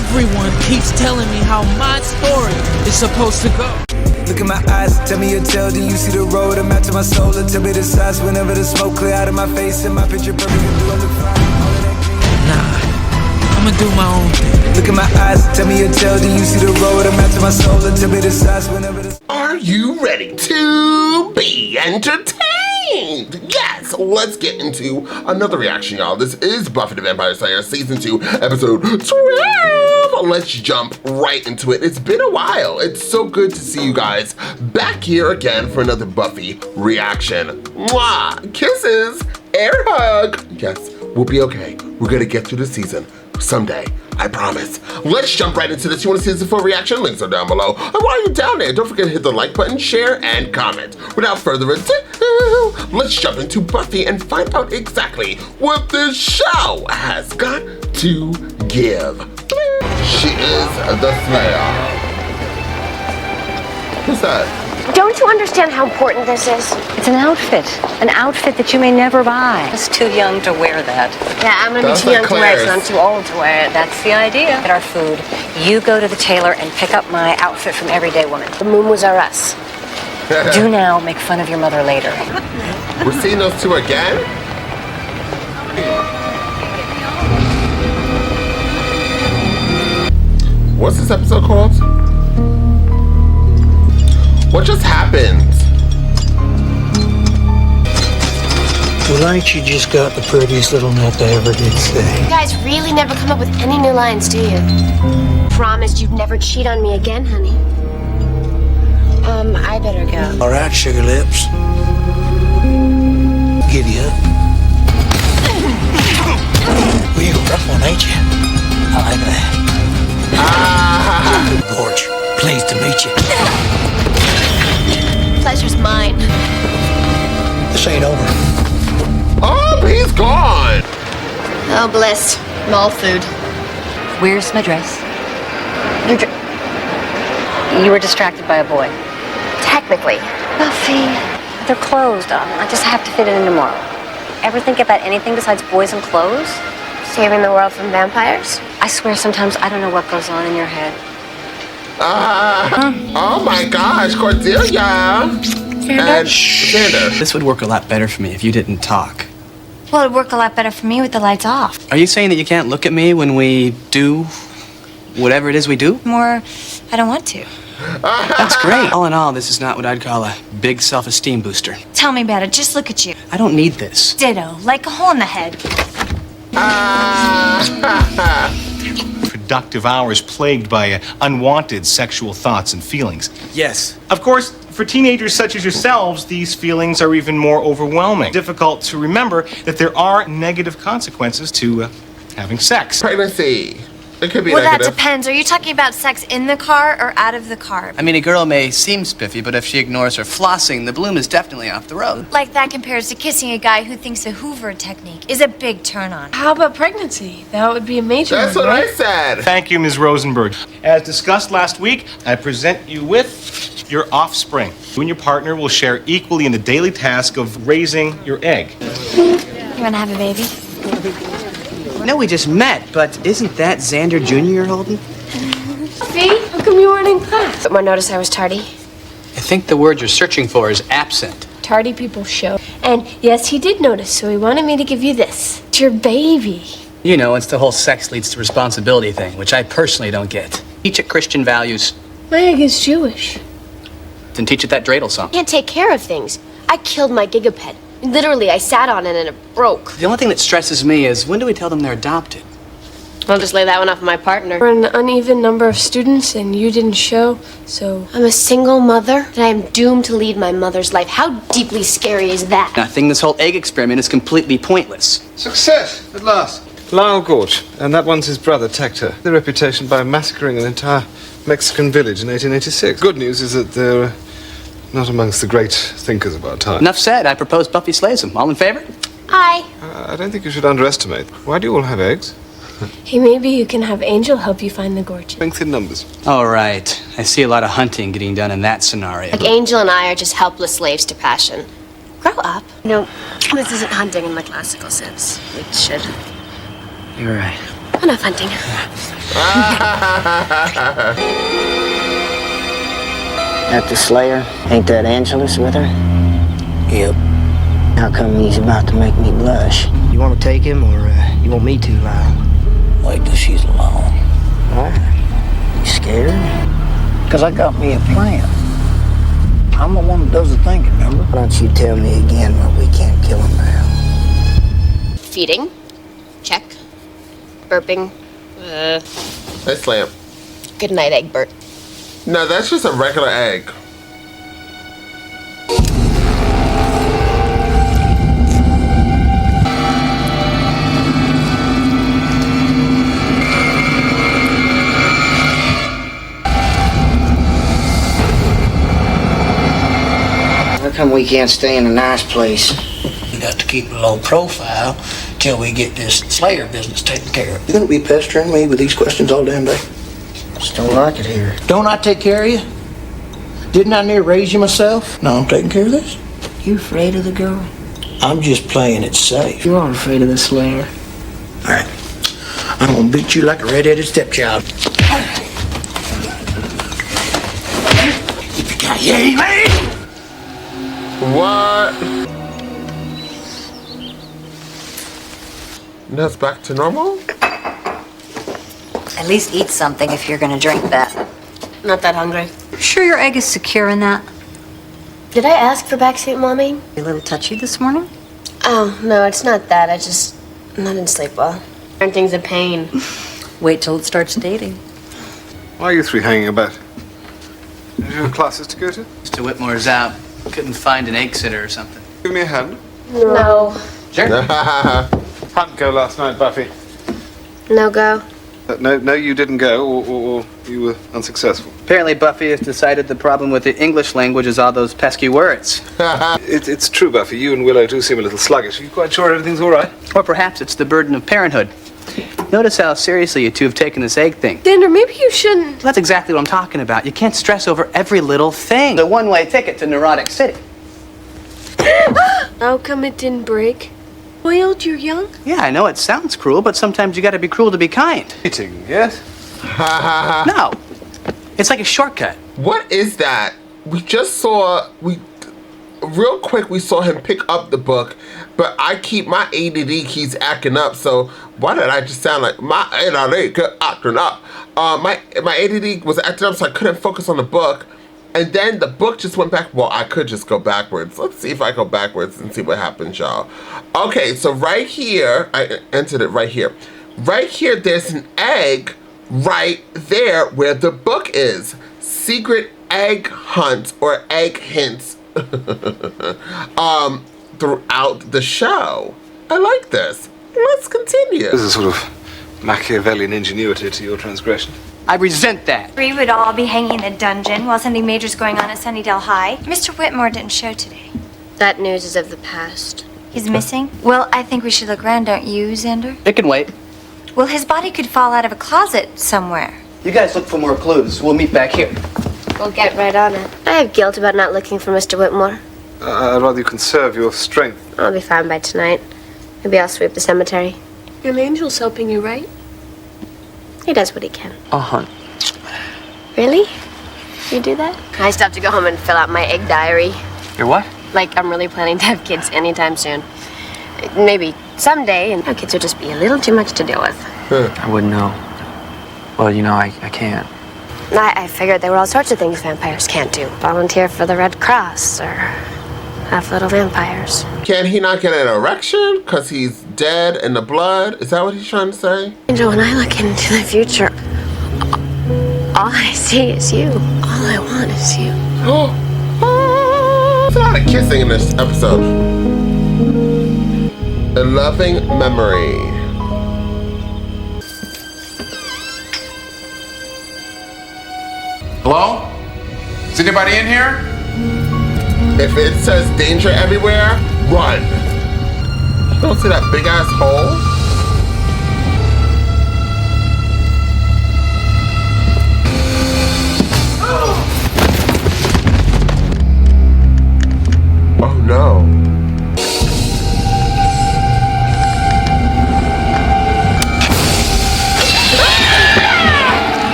Everyone keeps telling me how my story is supposed to go. Look in my eyes, tell me your tale, then you see the road. I'm out to my soul, and tell me the size whenever the smoke clear out of my face. And my picture perfect, you do look fine. Nah, I'ma do my own thing. Look in my eyes, tell me your tale, then you see the road. I'm out to my soul, and tell me the size whenever the... Are you ready to be entertained? Yes, let's get into another reaction, y'all. This is Buffy the Vampire Slayer Season 2, Episode 12. Let's jump right into it. It's been a while. It's so good to see you guys back here again for another Buffy reaction. Mwah! Kisses! Air hug! Yes, we'll be okay. We're gonna get through the season someday. I promise. Let's jump right into this. You want to see this full reaction? Links are down below. And while you're down there, don't forget to hit the like button, share, and comment. Without further ado, let's jump into Buffy and find out exactly what this show has got to give. She is the Slayer. Who's that? Don't you understand how important this is? It's an outfit that you may never buy. I was too young to wear that. Yeah, I'm gonna be too young to wear it, so I'm too old to wear it. That's the idea. Get our food. You go to the tailor and pick up my outfit from Everyday Woman. The moon was our us. Do now make fun of your mother later. We're seeing those two again? What's this episode called? What just happened? Well, ain't you just got the prettiest little nut they ever did say? You guys really never come up with any new lines, do you? Promise you'd never cheat on me again, honey. I better go. All right, sugar lips. Giddy up. Well, you a rough one, ain't you? I like that. Gorch, pleased to meet you. Pleasure's mine. This ain't over. Oh, he's gone! Oh, bliss. Mall food. Where's my dress? You were distracted by a boy. Technically. Buffy, they're closed. I just have to fit it in tomorrow. Ever think about anything besides boys and clothes? Saving the world from vampires? I swear sometimes I don't know what goes on in your head. Oh my gosh, Cordelia! And Xander. This would work a lot better for me if you didn't talk. Well, it'd work a lot better for me with the lights off. Are you saying that you can't look at me when we do whatever it is we do? More, I don't want to. That's great. All in all, this is not what I'd call a big self-esteem booster. Tell me about it. Just look at you. I don't need this. Ditto. Like a hole in the head. Productive hours plagued by unwanted sexual thoughts and feelings. Yes. Of course, for teenagers such as yourselves, these feelings are even more overwhelming. Difficult to remember that there are negative consequences to having sex. Pregnancy. It could be Well, negative. that depends. Are you talking about sex in the car or out of the car? I mean, a girl may seem spiffy, but if she ignores her flossing, the bloom is definitely off the road. Like that compares to kissing a guy who thinks the Hoover technique is a big turn on. How about pregnancy? That would be a major That's one, what right? I said. Thank you, Ms. Rosenberg. As discussed last week, I present you with your offspring. You and your partner will share equally in the daily task of raising your egg. You want to have a baby? I know we just met, but isn't that Xander Jr. you're holding? See? How come you weren't in class? Someone noticed I was tardy. I think the word you're searching for is absent. Tardy people show. And yes, he did notice, so he wanted me to give you this. It's your baby. You know, it's the whole sex leads to responsibility thing, which I personally don't get. Teach it Christian values. My egg is Jewish. Then teach it that dreidel song. Can't take care of things. I killed my gigapet. Literally, I sat on it and it broke. The only thing that stresses me is when do we tell them they're adopted? I'll just lay that one off on my partner. We're an uneven number of students and you didn't show, so... I'm a single mother and I am doomed to lead my mother's life. How deeply scary is that? I think this whole egg experiment is completely pointless. Success, at last. Lyle Gorch, and that one's his brother, Tector. Their reputation by massacring an entire Mexican village in 1886. Good news is that they're not amongst the great thinkers of our time. Enough said. I propose Buffy slays him. All in favor? Aye. I don't think you should underestimate. Why do you all have eggs? Hey, maybe you can have Angel help you find the Gorch. Strength in numbers. All right. I see a lot of hunting getting done in that scenario. Like Angel and I are just helpless slaves to passion. Grow up. No, this isn't hunting in the classical sense. It should. You're right. Enough hunting. That the Slayer? Ain't that Angelus with her? Yep. How come he's about to make me blush? You want to take him, or you want me to, Lyle? Wait till she's alone. Why? You scared? Because I got me a plan. I'm the one that does the thinking, remember? Why don't you tell me again why we can't kill him now? Feeding. Check. Burping. Hey, Slam. Good night, Egbert. No, that's just a regular egg. How come we can't stay in a nice place? We got to keep a low profile till we get this Slayer business taken care of. You gonna be pestering me with these questions all damn day? Just don't like it here. Don't I take care of you? Didn't I near raise you myself? No, I'm taking care of this. You afraid of the girl? I'm just playing it safe. You are afraid of the Slayer. All right. I'm gonna beat you like a red-headed stepchild. Yippee-ki-yay, man! What? Now it's back to normal? At least eat something if you're gonna drink that. Not that hungry. Sure your egg is secure in that? Did I ask for backseat, Mommy? You a little touchy this morning? Oh, no, it's not that. I'm not in sleep well. Everything's a pain. Wait till it starts dating. Why are you three hanging about? Is your classes to go to? Mr. Whitmore's out. Couldn't find an egg sitter or something. Give me a hand. No. Sure. Hunt go last night, Buffy. No go. No, you didn't go, or you were unsuccessful. Apparently Buffy has decided the problem with the English language is all those pesky words. It's true, Buffy. You and Willow do seem a little sluggish. Are you quite sure everything's all right? Or perhaps it's the burden of parenthood. Notice how seriously you two have taken this egg thing. Xander, maybe you shouldn't. That's exactly what I'm talking about. You can't stress over every little thing. The one-way ticket to Neurotic City. How come it didn't break? Spoiled, you're young? Yeah, I know it sounds cruel, but sometimes you gotta be cruel to be kind. Eating, yes? No. It's like a shortcut. What is that? We just saw, real quick, we saw him pick up the book, but my ADD keeps acting up, so why did I just sound like my ADD kept acting up? My ADD was acting up, so I couldn't focus on the book, and then the book just went back. Well, I could just go backwards. Let's see if I go backwards and see what happens, y'all. Okay, so right here, I entered it right here. Right here, there's an egg right there where the book is. Secret egg hunt or egg hints throughout the show. I like this. Let's continue. There's a sort of Machiavellian ingenuity to your transgression. I resent that. We would all be hanging in a dungeon while something major's going on at Sunnydale High. Mr. Whitmore didn't show today. That news is of the past. He's missing? Well, I think we should look around, don't you, Xander? It can wait. Well, his body could fall out of a closet somewhere. You guys look for more clues. We'll meet back here. We'll get right on it. I have guilt about not looking for Mr. Whitmore. I'd rather you conserve your strength. I'll be fine by tonight. Maybe I'll sweep the cemetery. An angel's helping you, right? He does what he can. Uh-huh. Really? You do that? I still have to go home and fill out my egg diary. Your what? Like, I'm really planning to have kids anytime soon. Maybe someday, and our kids would just be a little too much to deal with. I wouldn't know. Well, you know, I can't. I figured there were all sorts of things vampires can't do. Volunteer for the Red Cross, or have little vampires. Can he not get an erection because he's dead in the blood? Is that what he's trying to say? Angel, when I look into the future, all I see is you. All I want is you. There's a lot of kissing in this episode. A loving memory. Hello? Is anybody in here? If it says danger everywhere, run. Don't see that big ass hole? Oh no.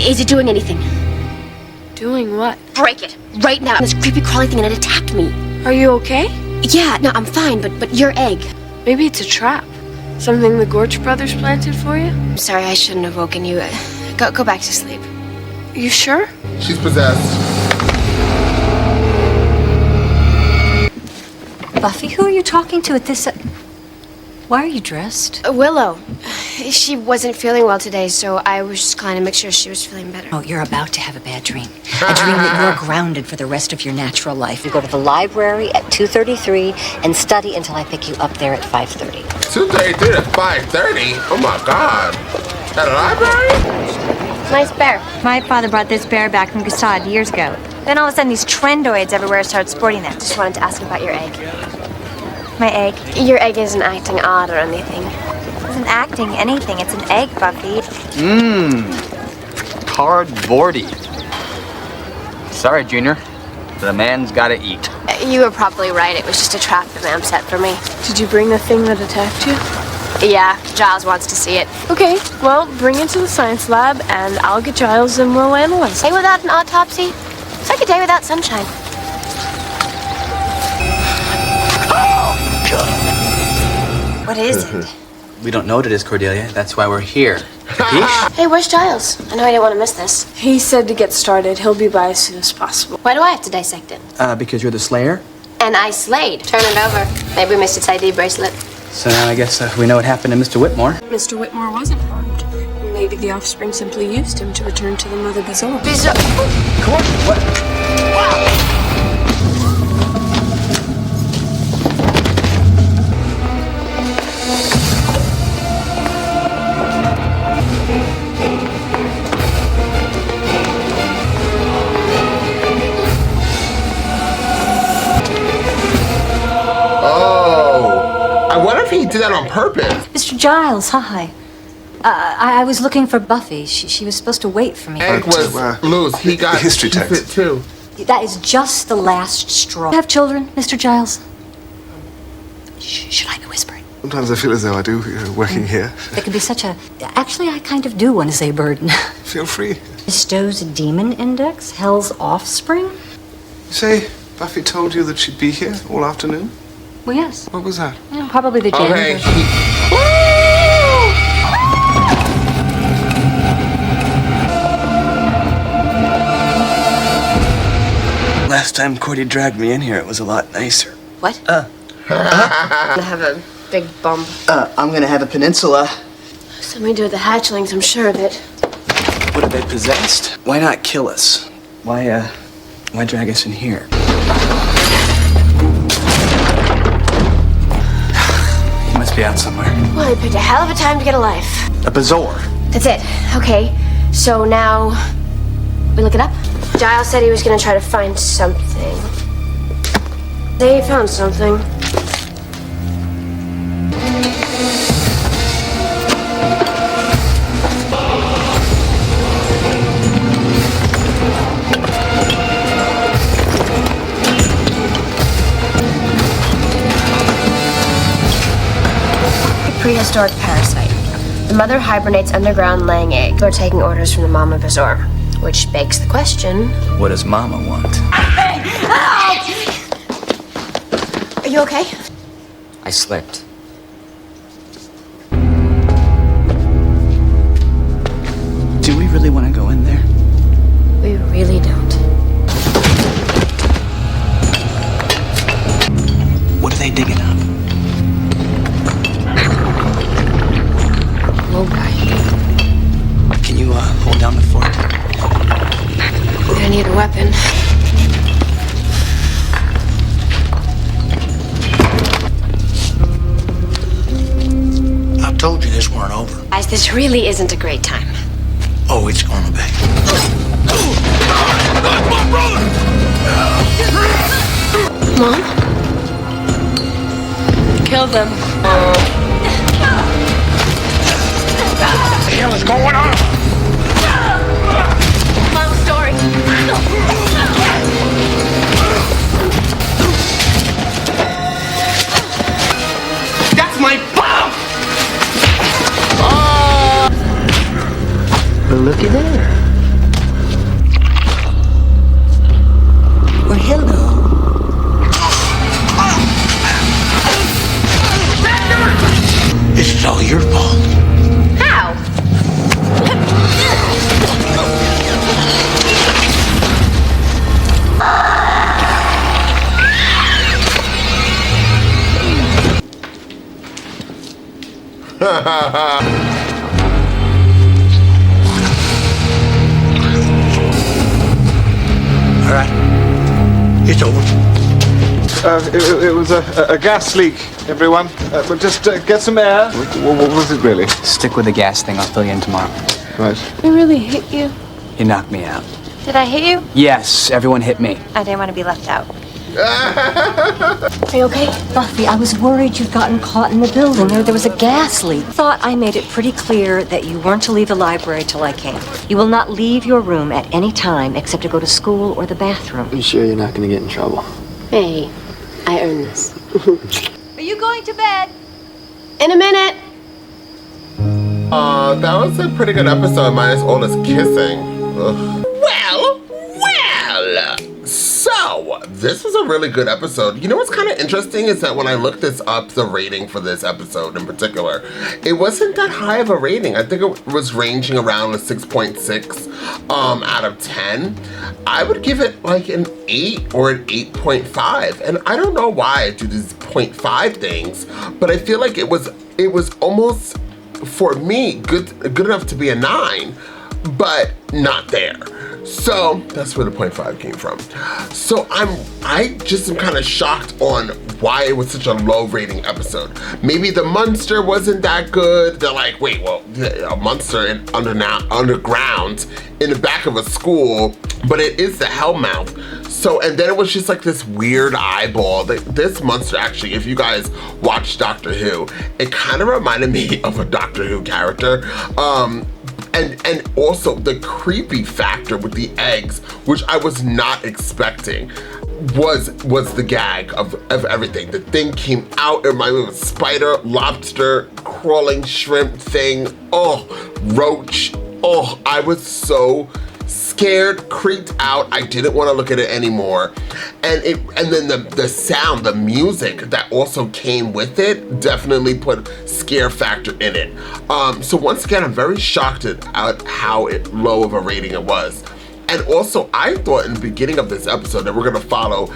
Is it doing anything? Doing what? Break it right now. This creepy crawly thing and it attacked me. Are you okay? Yeah, no, I'm fine, but your egg. Maybe it's a trap. Something the Gorch brothers planted for you? I'm sorry, I shouldn't have woken you. Go back to sleep. You sure? She's possessed. Buffy, who are you talking to at this... Why are you dressed? Willow. She wasn't feeling well today, so I was just calling to make sure she was feeling better. Oh, you're about to have a bad dream. A dream that you're grounded for the rest of your natural life. You go to the library at 2:33 and study until I pick you up there at 5:30. 2:33 to 5:30? Oh my God. At a library? Nice bear. My father brought this bear back from Gestad years ago. Then all of a sudden these trendoids everywhere started sporting them. Just wanted to ask about your egg. My egg? Your egg isn't acting odd or anything. It isn't acting anything. It's an egg, Buffy. Cardboardy. Sorry, Junior. The man's gotta eat. You were probably right. It was just a trap the ma'am set for me. Did you bring the thing that attacked you? Yeah, Giles wants to see it. Okay, well, bring it to the science lab, and I'll get Giles and we'll analyze it. Day without an autopsy? It's like a day without sunshine. What is it? We don't know what it is, Cordelia. That's why we're here. Hey, where's Giles? I know I didn't want to miss this. He said to get started. He'll be by as soon as possible. Why do I have to dissect it? Because you're the Slayer? And I slayed. Turn it over. Maybe we missed its ID bracelet. So now I guess we know what happened to Mr. Whitmore. Mr. Whitmore wasn't harmed. Maybe the offspring simply used him to return to the mother Bazaar. Come on, what? He did that on purpose. Mr. Giles, hi. I was looking for Buffy. She was supposed to wait for me. Egg was loose. He got history text too. That is just the last straw. You have children, Mr. Giles? Should I be whispering? Sometimes I feel as though I do, working here. It can be such a... Actually, I kind of do want to say burden. Feel free. Bestows a demon index, Hell's offspring? You say Buffy told you that she'd be here all afternoon? Well, yes. What was that? Yeah, probably the janitor. Okay. Last time Cordy dragged me in here, it was a lot nicer. What? I'm gonna have a big bump. I'm gonna have a peninsula. Something to do with the hatchlings, I'm sure of it. What, are they possessed? Why not kill us? Why drag us in here? He must be out somewhere. Well, he picked a hell of a time to get a life. A Bazaar. That's it. Okay, so now we look it up. Giles said he was gonna try to find something. They found something. Prehistoric parasite. The mother hibernates underground laying eggs. We're taking orders from the mama Bazaar, which begs the question. What does Mama want? Are you okay? I slipped. Do we really want to go in there? We really don't. What are they digging up? Oh, boy. Can you hold down the fort? We're gonna need a weapon. I told you this weren't over. Guys, this really isn't a great time. Oh, it's gonna be. That's my brother! Mom? Kill them. What the hell is going on? Long story. That's my bomb! Well, looky there. was all your fault. How? All right. It's over. It was a gas leak, everyone. But just get some air. What was it really? Stick with the gas thing. I'll fill you in tomorrow. Right. I really hit you. You knocked me out. Did I hit you? Yes, everyone hit me. I didn't want to be left out. Are you okay? Buffy, I was worried you'd gotten caught in the building. There was a gas leak. Thought I made it pretty clear that you weren't to leave the library till I came. You will not leave your room at any time except to go to school or the bathroom. You sure you're not going to get in trouble? Hey, I earned this. Are you going to bed? In a minute. That was a pretty good episode, minus all this kissing. Ugh. Well. So, this was a really good episode. You know what's kind of interesting is that when I looked this up, the rating for this episode in particular, it wasn't that high of a rating. I think it was ranging around a 6.6 out of 10. I would give it like an 8 or an 8.5. And I don't know why I do these 0.5 things, but I feel like it was almost, for me, good enough to be a 9, but not there. So that's where the 0.5 came from. So I just am kind of shocked on why it was such a low rating episode. Maybe the monster wasn't that good. They're like, wait, well, a monster underground in the back of a school, but it is the Hellmouth. So, and then it was just like this weird eyeball. This monster actually, if you guys watch Doctor Who, it kind of reminded me of a Doctor Who character. And also the creepy factor with the eggs, which I was not expecting, was the gag of everything. The thing came out, it reminded me of a spider, lobster, crawling shrimp thing, roach. I was so scared, creeped out. I didn't want to look at it anymore. And then the sound, the music that also came with it definitely put scare factor in it. So once again, I'm very shocked at how low of a rating it was. And also, I thought in the beginning of this episode that we're gonna follow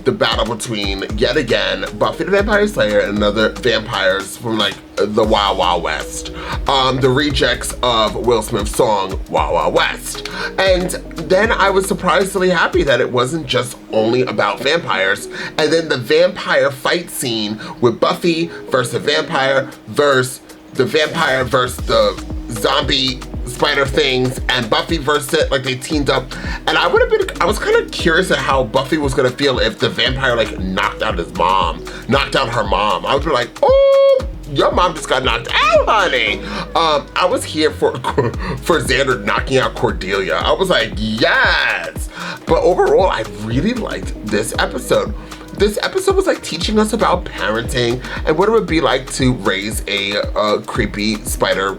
the battle between, yet again, Buffy the Vampire Slayer and other vampires from like the Wild Wild West. The rejects of Will Smith's song, Wild Wild West. And then I was surprisingly happy that it wasn't just only about vampires. And then the vampire fight scene with Buffy versus the vampire versus the zombie spider things, and Buffy versus it, like they teamed up. And I was kind of curious at how Buffy was gonna feel if the vampire like knocked out her mom. I would be like, oh, your mom just got knocked out, honey. I was here for Xander knocking out Cordelia. I was like, yes. But overall, I really liked this episode. This episode was like teaching us about parenting and what it would be like to raise a creepy spider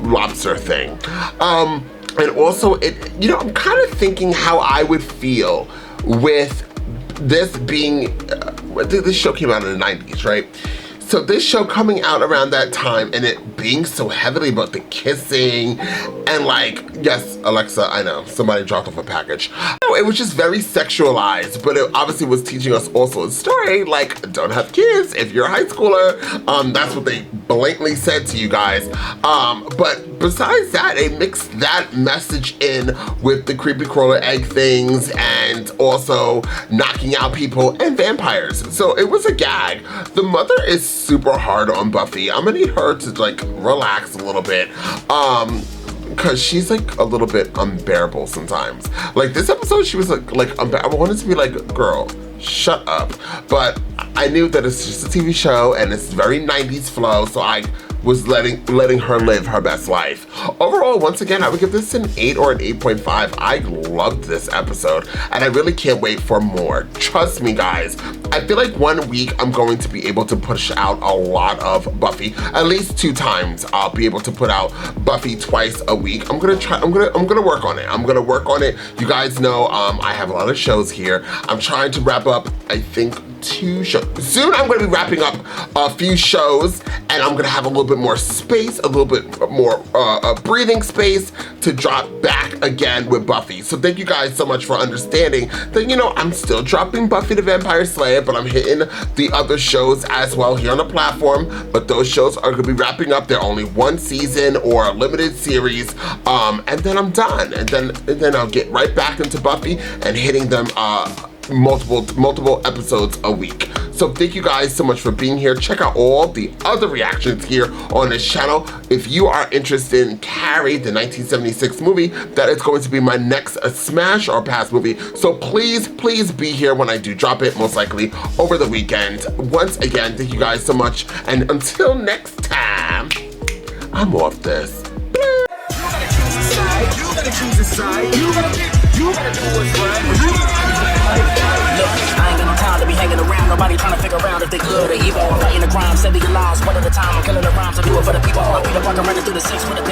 lobster thing. And also, I'm kind of thinking how I would feel with this being, this show came out in the 90s, right? So this show coming out around that time and it being so heavily about the kissing and like, yes, Alexa, I know, somebody dropped off a package. It was just very sexualized, but it obviously was teaching us also a story like, don't have kids if you're a high schooler. That's what they blatantly said to you guys. But besides that, they mixed that message in with the creepy crawler egg things and also knocking out people and vampires. So it was a gag. The mother is super hard on Buffy. I'm gonna need her to like relax a little bit. Cause she's like a little bit unbearable sometimes. Like this episode, she was like I wanted to be like, girl, shut up. But I knew that it's just a TV show and it's very 90s flow, so I was letting her live her best life. Overall, once again, I would give this an 8 or an 8.5. I loved this episode and I really can't wait for more. Trust me, guys. I feel like 1 week I'm going to be able to push out a lot of Buffy. At least 2 times I'll be able to put out Buffy twice a week. I'm gonna work on it. You guys know I have a lot of shows here. I'm trying to wrap up, I think, 2 shows. Soon I'm going to be wrapping up a few shows, and I'm going to have a little bit more space, a little bit more breathing space to drop back again with Buffy. So thank you guys so much for understanding that, you know, I'm still dropping Buffy the Vampire Slayer, but I'm hitting the other shows as well here on the platform. But those shows are going to be wrapping up. They're only 1 season or a limited series, and then I'm done. And then I'll get right back into Buffy and hitting them multiple episodes a week. So thank you guys so much for being here. Check out all the other reactions here on this channel. If you are interested in Carrie, the 1976 movie, that is going to be my next smash or pass movie. So please be here when I do drop it, most likely over the weekend. Once again, thank you guys so much, and until next time, I'm off this. You gotta choose a side. You gotta do what's right. Look, I ain't got no time to be hanging around. Nobody trying to figure out if they good or evil. I'm fighting the crime, 70 lives, one at a time. I'm killing the rhymes. I do it for the people. I'm Peter Parker running through the 6 with a